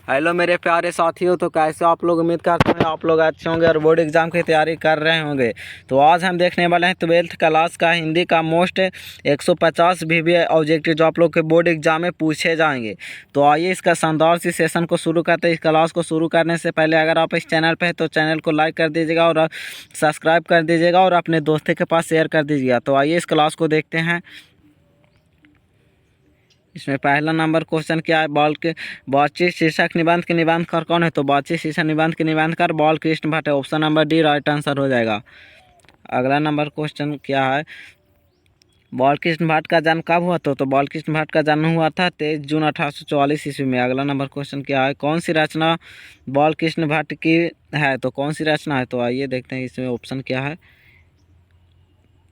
Hello मेरे प्यारे साथियों, तो कैसे आप लोग? उम्मीद करते हैं आप लोग अच्छे होंगे और बोर्ड एग्ज़ाम की तैयारी कर रहे होंगे। तो आज हम देखने वाले हैं 12th क्लास का हिंदी का मोस्ट 150 VBA ऑब्जेक्टिव जो आप लोग के बोर्ड एग्जाम में पूछे जाएंगे। तो आइए इसका शानदार सी सेशन को शुरू करते हैं। इस क्लास को शुरू करने से पहले अगर आप इस चैनल पर हैं तो चैनल को लाइक कर दीजिएगा और सब्सक्राइब कर दीजिएगा और अपने दोस्तों के पास शेयर कर दीजिएगा। तो आइए इस क्लास को देखते हैं। इसमें पहला नंबर क्वेश्चन क्या है? बातचीत शीर्षक निबंध के निबंधकार कौन है? तो बातचीत शीर्षक निबंध के निबंधकार बालकृष्ण भट्ट है। Option number D right answer हो जाएगा। अगला नंबर क्वेश्चन क्या है? बालकृष्ण भट्ट का जन्म कब हुआ? तो बालकृष्ण भट्ट का जन्म हुआ था 23 जून 1844 ईस्वी में। अगला नंबर क्वेश्चन क्या है? कौन सी रचना बालकृष्ण भट्ट की है? तो कौन सी रचना है? तो आइए देखते हैं इसमें ऑप्शन क्या है।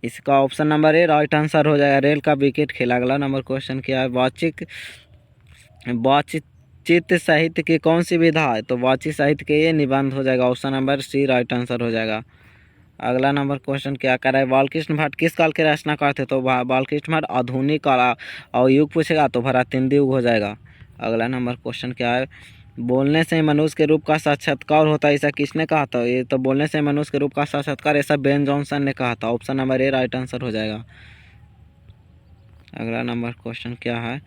इसका option number A right answer हो जाएगा। रेल का विकेट खेला। अगला नंबर क्वेश्चन क्या है? बातचीत साहित्य की कौन सी विधा है? तो बातचीत साहित्य के ये निबंध हो जाएगा। Option number C right answer हो जाएगा। अगला नंबर क्वेश्चन क्या कर रहा है? बालकृष्ण भट्ट किस काल के रचनाकार थे? तो बालकृष्ण भट्ट आधुनिक काल और युग पूछेगा तो भरातेंदु युग हो जाएगा। अगला नंबर क्वेश्चन क्या है? बोलने से मनुष्य के रूप का साक्षात्कार होता है, ऐसा किसने कहा था? ये तो बोलने से मनुष्य के रूप का साक्षात्कार ऐसा बेन जॉनसन ने कहा था। Option number A right answer हो जाएगा। अगला नंबर क्वेश्चन क्या है?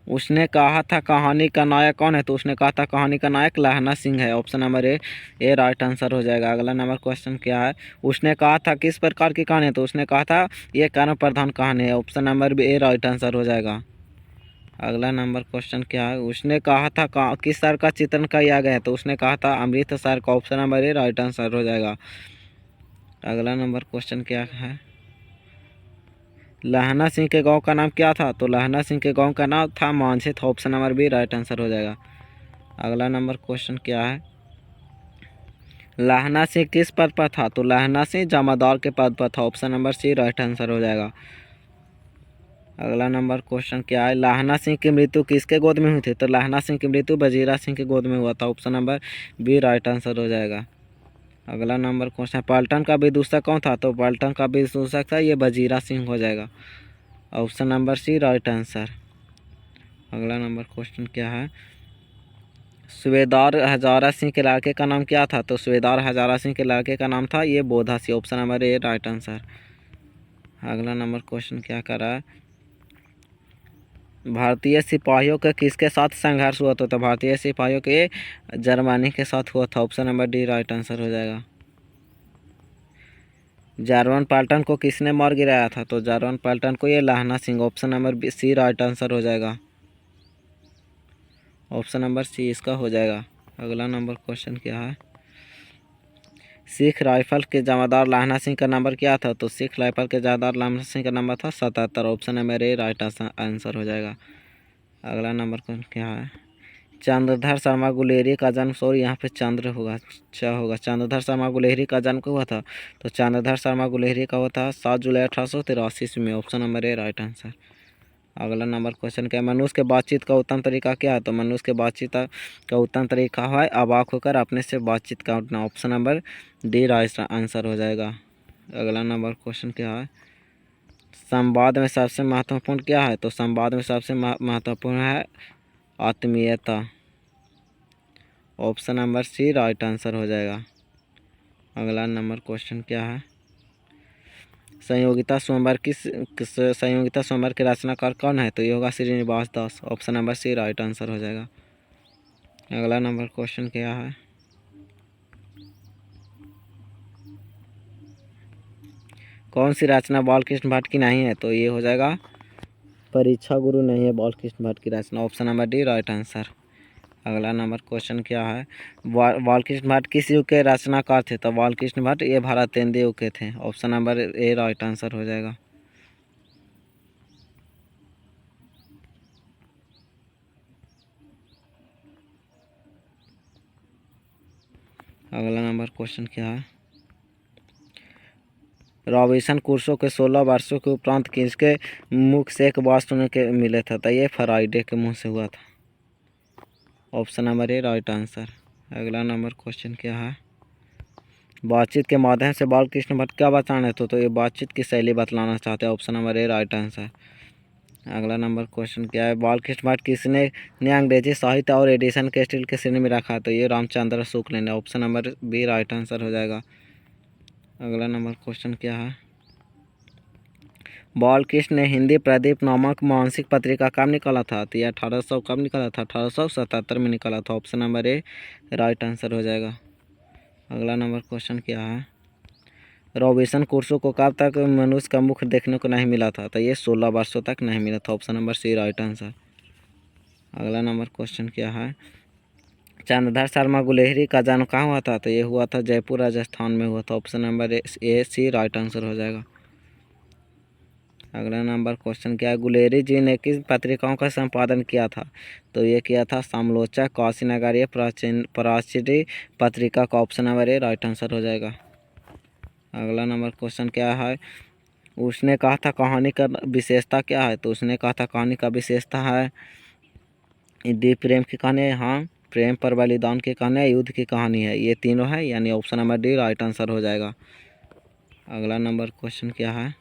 उसने कहा था कहानी का नायक कौन है? तो उसने कहा था कहानी का नायक लहना सिंह है। Option number A right answer हो जाएगा। अगला नंबर क्वेश्चन क्या है? उसने कहा था किस प्रकार की कहानी है? तो उसने कहा था ये कर्म प्रधान कहानी है। ऑप्शन नंबर बी ए राइट आंसर हो जाएगा। अगला नंबर क्वेश्चन क्या है? उसने कहा था किस शहर का चित्रण किया गया है? तो उसने कहा था अमृतसर का। Option number A right answer हो जाएगा। अगला नंबर क्वेश्चन क्या है? लहना सिंह के गांव का नाम क्या था? तो लहना सिंह के गांव का नाम था मांझे था। Option number B right answer हो जाएगा। अगला नंबर क्वेश्चन क्या है? लहना सिंह किस पद पर था? तो लहना सिंह जमादार के पद पर था। Option number C right answer हो जाएगा। अगला नंबर क्वेश्चन क्या है? लहना सिंह की मृत्यु किसके गोद में हुई थी? तो लहना सिंह की मृत्यु वजीरा सिंह के गोद में हुआ था। Option number B right answer हो जाएगा। अगला नंबर क्वेश्चन, पलटन का विदूषक कौन था? तो पलटन का विदूषक था ये वजीरा सिंह हो जाएगा। Option number C right answer. अगला नंबर क्वेश्चन क्या है? सूबेदार हजारा सिंह के लड़के का नाम क्या था? तो सूबेदार हजारा सिंह के लड़के का नाम था ये Bodha Singh. Option number A right answer. अगला नंबर क्वेश्चन क्या कर रहा है? भारतीय सिपाहियों का किसके साथ संघर्ष हुआ था? तो भारतीय सिपाहियों के जर्मनी के साथ हुआ था। Option number D right answer हो जाएगा। जारवन पलटन को किसने मार गिराया था? तो जारवन पलटन को ये Lahna Singh. Option number C right answer हो जाएगा। ऑप्शन नंबर सी इसका हो जाएगा। अगला नंबर क्वेश्चन क्या है? सिख राइफल के जमादार लहना सिंह का नंबर क्या था? तो सिख राइफल के जमादार लहना सिंह का नंबर था 77। Option number A right answer हो जाएगा। अगला नंबर क्या है? चंद्रधर शर्मा गुलेरी का जन्म, सॉरी यहाँ पे चंद्र होगा, होगा। चंद्रधर शर्मा गुलेरी का जन्म कब हुआ था? तो चंद्रधर शर्मा गुलेरी का हुआ था 7 जुलाई 1883 में। Option number A right answer. अगला नंबर क्वेश्चन क्या है? मनुष्य के बातचीत का उत्तम तरीका क्या है? तो मनुष्य के बातचीत का उत्तम तरीका है अवाक होकर अपने से बातचीत करना। Option number D right answer हो जाएगा। अगला नंबर क्वेश्चन क्या है? संवाद में सबसे महत्वपूर्ण क्या है? तो संवाद में सबसे महत्वपूर्ण है आत्मीयता। Option number C right answer हो जाएगा। अगला नंबर क्वेश्चन क्या है? संयोगिता स्वयंवर संयोगिता स्वयंवर के रचनाकार कौन है? तो ये होगा Srinivas Das. Option number C right answer हो जाएगा। अगला नंबर क्वेश्चन क्या है? कौन सी रचना बालकृष्ण भट्ट की नहीं है? तो ये हो जाएगा परीक्षा गुरु नहीं है बालकृष्ण भट्ट की रचना। Option number D right answer. अगला नंबर क्वेश्चन क्या है? बालकृष्ण भट्ट किस युग के रचनाकार थे? तो बालकृष्ण भट्ट ये भारतेंदु युग के थे। Option number A right answer हो जाएगा। अगला नंबर क्वेश्चन क्या है? रॉबिन्सन क्रूसो के 16 वर्षों के उपरांत किसके मुख से एक बात सुनने के मिले था? तो ये फ्राइडे के मुंह से हुआ था। Option number A right answer. अगला नंबर क्वेश्चन क्या है? बातचीत के माध्यम से बालकृष्ण भट्ट क्या बताना है? तो ये बातचीत की शैली बतलाना चाहते हैं। Option number A right answer. अगला नंबर क्वेश्चन क्या है, बाल कृष्ण भट्ट किसने ने अंग्रेजी साहित्य और एडिशन के स्टील के श्रेणी में रखा, तो ये रामचंद्र शुक्ल ने। Option number B right answer हो जाएगा। अगला नंबर क्वेश्चन क्या है, बालकृष्ण ने हिंदी प्रदीप नामक मासिक पत्रिका कब निकाला था, तो ये 1800 कब निकाला था, 1877 में निकाला था। Option number A right answer हो जाएगा। अगला नंबर क्वेश्चन क्या है, रॉबिन्सन क्रूसो को कब तक मनुष्य का मुख देखने को नहीं मिला था, तो ये 16 वर्षों तक नहीं मिला था। Option number C right answer. अगला नंबर क्वेश्चन क्या है, चंद्रधर शर्मा गुलेरी का जन्म कहाँ हुआ था, तो ये हुआ था जयपुर राजस्थान में हुआ था। Option number A C right answer हो जाएगा। अगला नंबर क्वेश्चन क्या है, गुलेरी जी ने किस पत्रिकाओं का संपादन किया था, तो ये किया था समालोचक, काशी नगरीय, पराशरी पत्रिका का। Option number A right answer हो जाएगा। अगला नंबर क्वेश्चन क्या है, उसने कहा था कहानी का विशेषता क्या है, तो उसने कहा था कहानी का विशेषता है दीप प्रेम की कहानी है, हाँ प्रेम पर बलिदान की कहानी है, युद्ध की कहानी है, ये तीनों है, यानी option number D right answer हो जाएगा। अगला नंबर क्वेश्चन क्या है,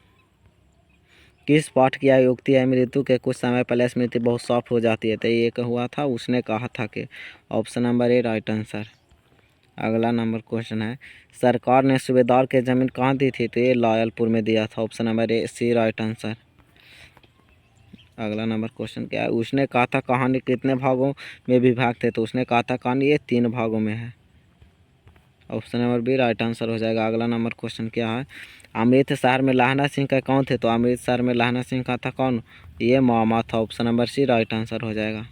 किस पाठ की युक्ति है मृत्यु के कुछ समय पहले स्मृति बहुत सॉफ्ट हो जाती है, तो ये हुआ था उसने कहा था कि। Option number A right answer. अगला नंबर क्वेश्चन है, सरकार ने सूबेदार के ज़मीन कहाँ दी थी, तो ये लायलपुर में दिया था। Option number A C right answer. अगला नंबर क्वेश्चन क्या है, उसने कहा था कहानी कितने भागों में विभाग थे, तो उसने कहा था कहानी ये 3 भागों में है। Option number B right answer हो जाएगा। अगला नंबर क्वेश्चन क्या है, अमृतसर में लहना सिंह का कौन थे, तो अमृतसर में लहना सिंह का था कौन, ये मामा था। Option number C right answer हो जाएगा।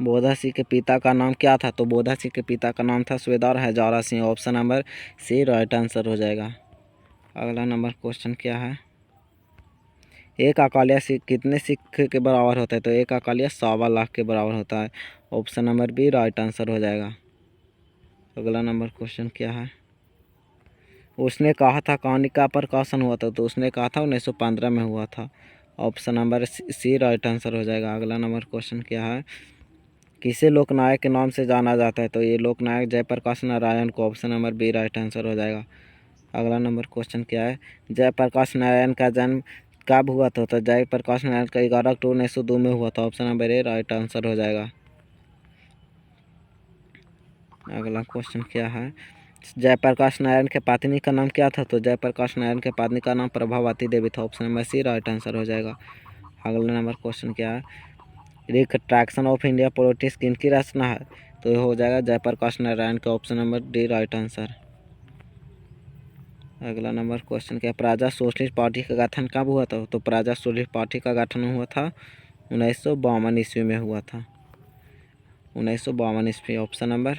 बोधा सिंह के पिता का नाम क्या था, तो बोधा सिंह के पिता का नाम था सूबेदार Hazara Singh. Option number C right answer हो जाएगा। अगला नंबर क्वेश्चन क्या है, एक अकालिया सिख कितने सिख के बराबर होता है, तो एक अकालिया 1.25 लाख के बराबर होता है। Option number B right answer हो जाएगा। अगला नंबर क्वेश्चन क्या है, उसने कहा था कहानी का प्रकाशन हुआ था, तो उसने कहा था 1915 में हुआ था। Option number C right answer हो जाएगा। अगला नंबर क्वेश्चन क्या है, किसे लोकनायक के नाम से जाना जाता है, तो ये लोकनायक जयप्रकाश नारायण को। Option number B right answer हो जाएगा। अगला नंबर क्वेश्चन क्या है, जयप्रकाश नारायण का जन्म कब हुआ था, तो जयप्रकाश नारायण का 11 अक्टूबर 1902 में हुआ था। Option number A right answer हो जाएगा। अगला क्वेश्चन क्या है, जयप्रकाश नारायण के पत्नी का नाम क्या था, तो जयप्रकाश नारायण के पत्नी का नाम प्रभावती देवी था। Option number C right answer हो जाएगा। अगला नंबर क्वेश्चन क्या है, रिकंस्ट्रक्शन ऑफ इंडिया पॉलिटिक्स किनकी रचना है, तो ये हो जाएगा जयप्रकाश नारायण का। Option number D right answer. अगला नंबर क्वेश्चन क्या, प्रजा सोशलिस्ट पार्टी का गठन कब हुआ था, तो प्रजा सोशलिस्ट पार्टी का गठन हुआ था 1952 ईस्वी में हुआ था। 1952 ईस्वी। Option number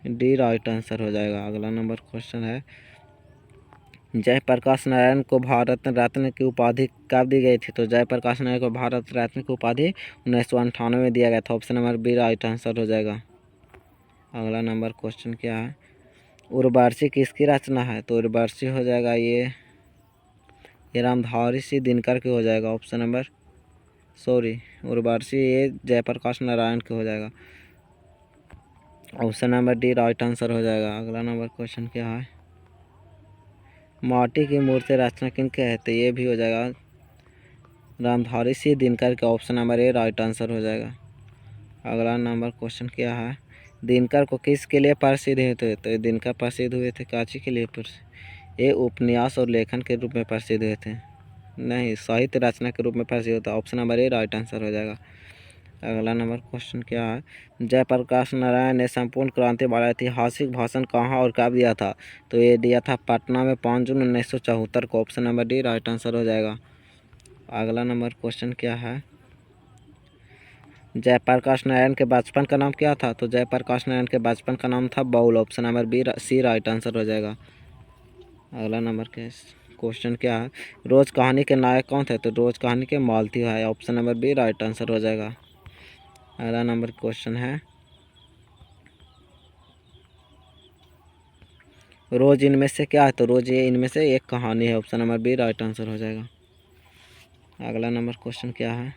D right answer हो जाएगा। अगला नंबर क्वेश्चन है, जयप्रकाश नारायण को भारत रत्न की उपाधि कब दी गई थी, तो जयप्रकाश नारायण को भारत रत्न की उपाधि 1998 में दिया गया था। Option number B right answer हो जाएगा। अगला नंबर क्वेश्चन क्या है, उर्वशी किसकी रचना है, तो उर्वशी हो जाएगा ये रामधारी सिंह दिनकर के हो जाएगा। ऑप्शन नंबर उर्वशी ये जयप्रकाश नारायण के हो जाएगा। Option number D right answer हो जाएगा। अगला नंबर क्वेश्चन क्या है, माटी की मूर्ति रचना किनके है, तो ये भी हो जाएगा रामधारी सिंह दिनकर के। Option number A right answer हो जाएगा। अगला नंबर क्वेश्चन क्या है, दिनकर को किसके लिए प्रसिद्ध हुए थे, तो ये दिनकर प्रसिद्ध हुए थे काची के लिए ये उपन्यास और लेखन के रूप में प्रसिद्ध हुए थे, नहीं साहित्य रचना के रूप में प्रसिद्ध होता है। Option number A right answer हो जाएगा। अगला नंबर क्वेश्चन क्या है, जयप्रकाश नारायण ने संपूर्ण क्रांति वाला ऐतिहासिक भाषण कहाँ और कब दिया था, तो ये दिया था पटना में 5 जून 1974 को। Option number D right answer हो जाएगा। अगला नंबर क्वेश्चन क्या है, जयप्रकाश नारायण के बचपन का नाम क्या था, तो जयप्रकाश नारायण के बचपन का नाम था Baul. Option number B C right answer हो जाएगा। अगला नंबर के क्वेश्चन क्या है, रोज कहानी के नायक कौन थे, तो रोज कहानी के मालती है। Option number B right answer हो जाएगा। अगला नंबर क्वेश्चन है, रोज इनमें से क्या है, तो रोज ये इनमें से एक कहानी है। Option number B right answer हो जाएगा। अगला नंबर क्वेश्चन क्या है,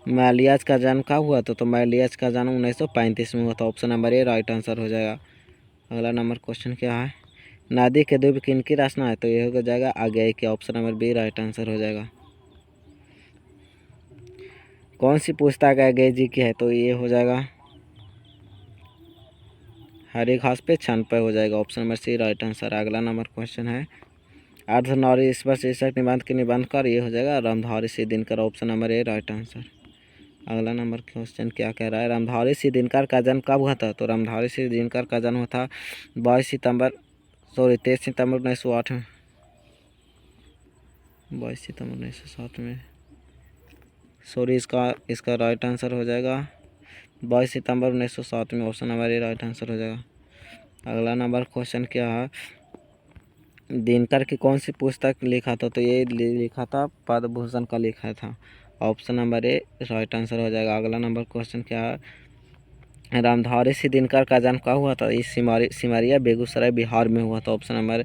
मैलियाज का जन्म कब हुआ था, तो मैलियाज का जन्म 1935 में हुआ था। Option number A right answer हो जाएगा। अगला नंबर क्वेश्चन क्या है, नदी के द्वीप किनकी रचना है? तो ये हो जाएगा आगे के option number B right answer हो जाएगा। कौन सी पुस्तक आगे जी की है? तो ये हो जाएगा हरी घास पे छन पे हो जाएगा, option number C right answer. अगला नंबर क्वेश्चन है अर्धनारी इस पर शीर्षक निबंध के निबंधकार, ये हो जाएगा Ramdhari Singh Dinkar, option number A right answer. अगला नंबर क्वेश्चन क्या कह रहा है? रामधारी सिंह दिनकर का जन्म कब हुआ था? तो रामधारी सिंह दिनकर का जन्म हुआ था 23 सितंबर 1908 में। 22 सितंबर 1907 में, सॉरी, इसका राइट आंसर हो जाएगा 22 सितंबर 1907 में, option number A right answer हो जाएगा। अगला नंबर क्वेश्चन क्या है? दिनकर की कौन सी पुस्तक लिखा था? तो ये लिखा था पद्म भूषण का लिखा था, option number A right answer हो जाएगा। अगला नंबर क्वेश्चन क्या है? रामधारी सिंह दिनकर का जन्म कहाँ हुआ था? इस सिमरिया बेगूसराय बिहार में हुआ था, option number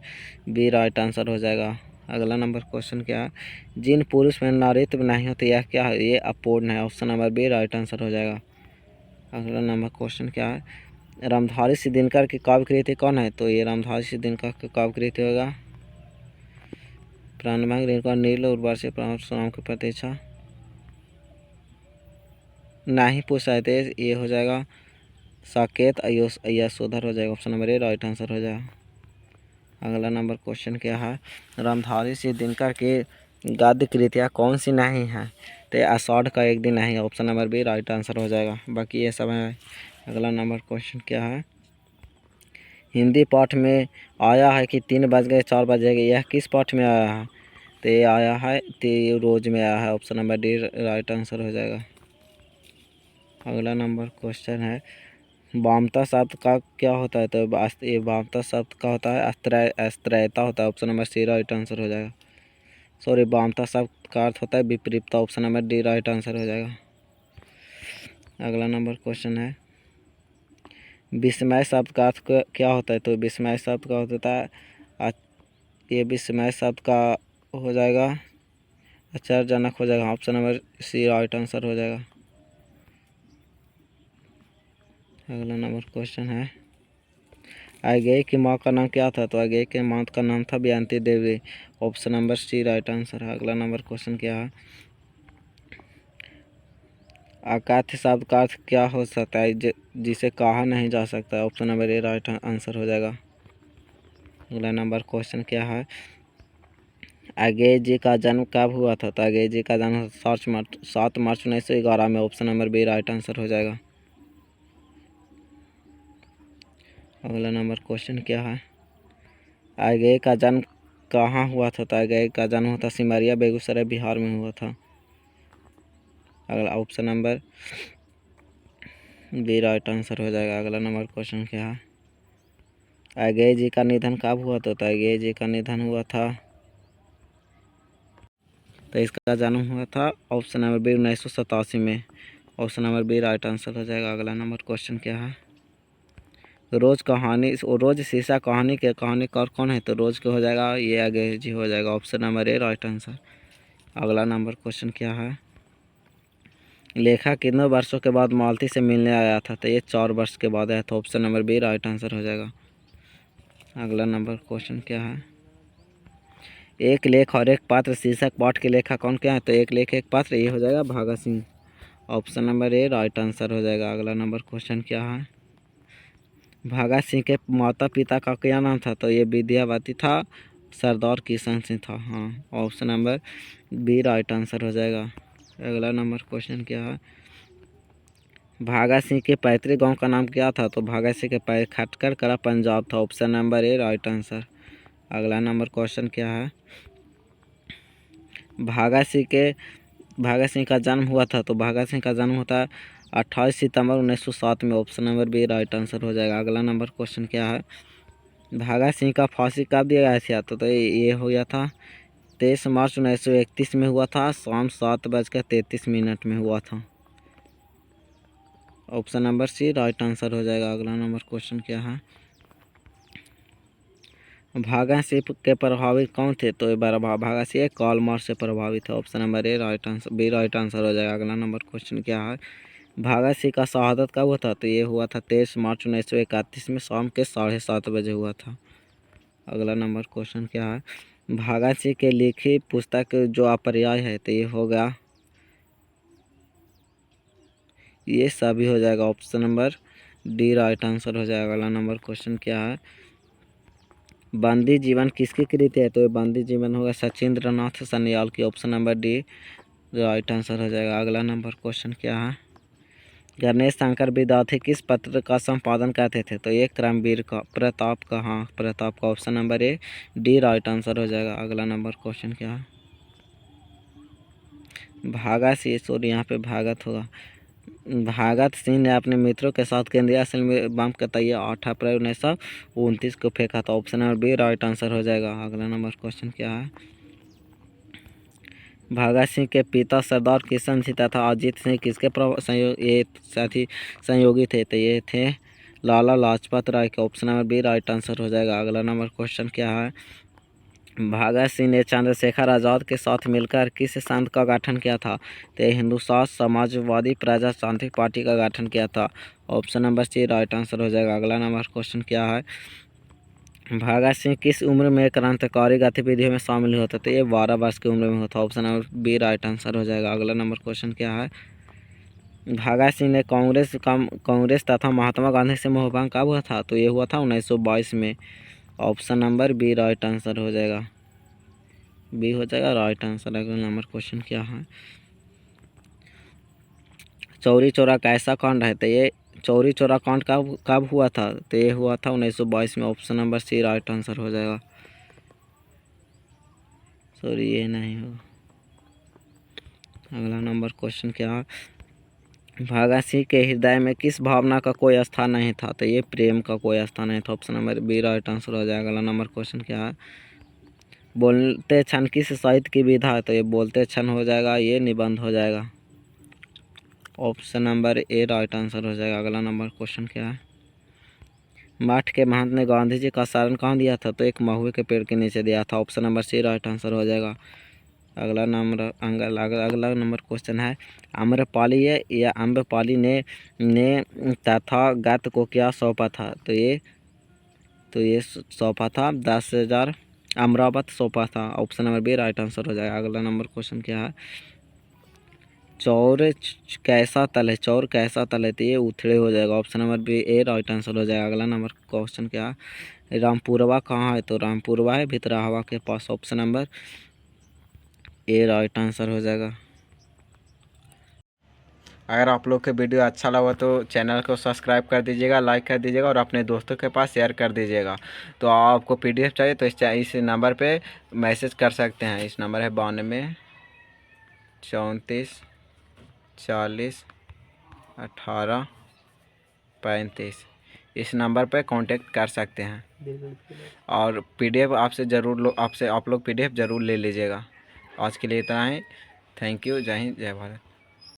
B right answer हो जाएगा। अगला नंबर क्वेश्चन क्या है? जिन पुरुष में नारीत्व नहीं होती यह क्या है? ये अपूर्ण है, option number B right answer हो जाएगा। अगला नंबर क्वेश्चन क्या है? रामधारी सिंह दिनकर की काव्य कृति कौन है? तो ये रामधारी सिंह दिनकर की काव्य कृति होगा प्राणभंग, रेणुका, नील उर्वशी, परशुराम की प्रतीक्षा। नहीं पूछा है, ये हो जाएगा साकेत यशोधर हो जाएगा, option number A right answer हो जाएगा। अगला नंबर क्वेश्चन क्या है? रामधारी सिंह दिनकर की गद्य कृतियाँ कौन सी नहीं है? तो आषाढ़ का एक दिन नहीं, option number B right answer हो जाएगा, बाकी ये सब है। अगला नंबर क्वेश्चन क्या है? हिंदी पाठ में आया है कि 3 बज गए 4 बजेंगे, यह किस पाठ में आया है? तो ये आया है, तो ये रोज में आया है, option number D right answer हो जाएगा। अगला नंबर क्वेश्चन है वामता शब्द का क्या होता है? तो ये वामता शब्द का होता है अस्त्रैता होता है, option number C right answer हो जाएगा। सॉरी, वामता शब्द का अर्थ होता है विपरीतता, option number D right answer हो जाएगा। अगला नंबर क्वेश्चन है विस्मय शब्द का अर्थ क्या होता है? तो विस्मय शब्द का होता है, ये विस्मय शब्द का हो जाएगा आश्चर्यजनक हो जाएगा, option number C right answer हो जाएगा। अगला नंबर क्वेश्चन है अगेय की माँ का नाम क्या था? तो अगेय के माँ का नाम था Bayanti Devi, option number C right answer है। अगला नंबर क्वेश्चन क्या है? अकाथ्य शब्द का अर्थ क्या हो सकता है जिसे कहा नहीं जा सकता, option number A right answer हो जाएगा। अगला नंबर क्वेश्चन क्या है? अगेय जी का जन्म कब हुआ था? तो अगेय जी का जन्म 7 मार्च 1911 में, option number B right answer हो जाएगा। अगला नंबर क्वेश्चन क्या है? अगेय का जन्म कहाँ हुआ था? तो अगेय का जन्म हुआ था सिमरिया बेगूसराय बिहार में हुआ था। अगला option number B right answer हो जाएगा। अगला नंबर क्वेश्चन क्या है? अगेय जी का निधन कब हुआ था? तो अगेय जी का निधन हुआ था, तो इसका जन्म हुआ था ऑप्शन नंबर बी 1987 में, option number B right answer हो जाएगा। अगला नंबर क्वेश्चन क्या है? रोज शीशा कहानी के कहानीकार कौन है? तो रोज के हो जाएगा ये अगेय जी हो जाएगा, option number A right answer. अगला नंबर क्वेश्चन क्या है? लेखक कितने वर्षों के बाद मालती से मिलने आया था? तो ये 4 वर्ष के बाद आया था, option number B right answer हो जाएगा। अगला नंबर क्वेश्चन क्या है? एक लेख और एक पात्र शीर्षक पाठ के लेखक कौन क्या है? तो एक लेख एक पात्र, ये हो जाएगा Bhagat Singh, option number A right answer हो जाएगा। अगला नंबर क्वेश्चन क्या है? भगत सिंह के माता पिता का क्या नाम था? तो ये विद्यावती था, सरदार किशन सिंह था, हाँ, option number B right answer हो जाएगा। अगला नंबर क्वेश्चन क्या है? भगत सिंह के पैतृक गांव का नाम क्या था? तो भगत सिंह के खटकर कला पंजाब था, option number A right answer. अगला नंबर क्वेश्चन क्या है? भगत सिंह का जन्म हुआ था, तो भगत सिंह का जन्म होता है 28 सितंबर 1907 में, option number B right answer हो जाएगा। अगला नंबर क्वेश्चन क्या है? भगत सिंह का फांसी कब दिया गया था? तो ये हो गया था 23 मार्च 1931 में हुआ था, शाम 7:33 में हुआ था, option number C right answer हो जाएगा। अगला नंबर क्वेश्चन क्या है? भगत सिंह के प्रभावित कौन थे? तो भगत सिंह कार्ल मार्क्स से प्रभावित है, option number A right answer B right answer हो जाएगा। अगला नंबर क्वेश्चन क्या है? भगत सिंह का शहादत कब हुआ था? तो ये हुआ था 23 मार्च 1931 में, शाम के 7:30 बजे हुआ था। अगला नंबर क्वेश्चन क्या है, भगत सिंह के लिखी पुस्तक जो अपर्याय है तो ये हो गया, ये सभी हो जाएगा, option number D right answer हो जाएगा। अगला नंबर क्वेश्चन क्या है, बंदी जीवन किसकी कृति है तो ये बंदी जीवन होगा सचिंद्र नाथ सन्याल की, option number D right answer हो जाएगा। अगला नंबर क्वेश्चन क्या है, गणेश शंकर विद्यार्थी किस पत्र का संपादन करते थे तो ये क्रमवीर का, प्रताप का, हाँ प्रताप का, option number A D right answer हो जाएगा। अगला नंबर क्वेश्चन क्या है, भागत सिंह, सॉरी यहाँ पे भागत होगा, भगत सिंह ने अपने मित्रों के साथ केंद्रीय अस्पताल में बम का तैयार 8 अप्रैल 1929 को फेंका था, option number B right answer हो जाएगा। अगला नंबर क्वेश्चन क्या है, भगत सिंह के पिता सरदार किशन सिंह तथा अजीत सिंह किसके ये साथी सहयोगी थे तो ये थे लाला लाजपत राय के, option number B right answer हो जाएगा। अगला नंबर क्वेश्चन क्या है, भगत सिंह ने चंद्रशेखर आज़ाद के साथ मिलकर किस संघ का गठन किया था तो हिंदुस्तान समाजवादी प्रजातांत्रिक पार्टी का गठन किया था, option number C right answer हो जाएगा। अगला नंबर क्वेश्चन क्या है, भगत सिंह किस उम्र में क्रांतिकारी गतिविधियों में शामिल होते तो ये 12 वर्ष की उम्र में होता, option number B right answer हो जाएगा। अगला नंबर क्वेश्चन क्या है, भगत सिंह ने कांग्रेस तथा महात्मा गांधी से मोहभंग कब हुआ था तो ये हुआ था 1922 में, option number B right answer हो जाएगा, बी हो जाएगा राइट आंसर। अगला नंबर क्वेश्चन क्या है, चौरी चौरा कैसा कांड है तो ये चौरी चौरा कांड कब कब हुआ था तो ये हुआ था 1922 में, option number C right answer हो जाएगा। सॉरी ये नहीं होगा। अगला नंबर क्वेश्चन क्या है, भगत सिंह के हृदय में किस भावना का कोई स्थान नहीं था तो ये प्रेम का कोई स्थान नहीं था, option number B right answer हो जाएगा। अगला नंबर क्वेश्चन क्या है, बोलते क्षण किस साहित्य की विधा है तो ये बोलते क्षण हो जाएगा, ये निबंध हो जाएगा, option number A right answer हो जाएगा। अगला नंबर क्वेश्चन क्या है, मठ के महंत ने गांधी जी का शरण कहाँ दिया था तो एक महुए के पेड़ के नीचे दिया था, option number C right answer हो जाएगा। अगला नंबर क्वेश्चन है, आम्रपाली या अम्रपाली ने तथागत को क्या सौंपा था तो ये सौंपा था 10,000 अमरावत सौंपा था, option number B right answer हो जाएगा। अगला नंबर क्वेश्चन क्या है, कैसा तल है चौर कैसा तल है तो ये उथड़े हो जाएगा, ऑप्शन नंबर बी ए राइट आंसर हो जाएगा। अगला नंबर क्वेश्चन क्या है, रामपुरवा कहाँ है तो रामपुरवा है भितरहवा के पास, option number A right answer हो जाएगा। अगर आप लोग के वीडियो अच्छा लगा तो चैनल को सब्सक्राइब कर दीजिएगा, लाइक कर दीजिएगा और अपने दोस्तों के पास शेयर कर दीजिएगा। तो आपको पीडीएफ चाहिए तो इस नंबर पे मैसेज कर सकते हैं, इस नंबर है 92 34 40 18 35, इस नंबर पे कांटेक्ट कर सकते हैं और पीडीएफ आप लोग पीडीएफ ज़रूर ले लीजिएगा। आज के लिए इतना ही, थैंक यू, जय हिंद जय भारत।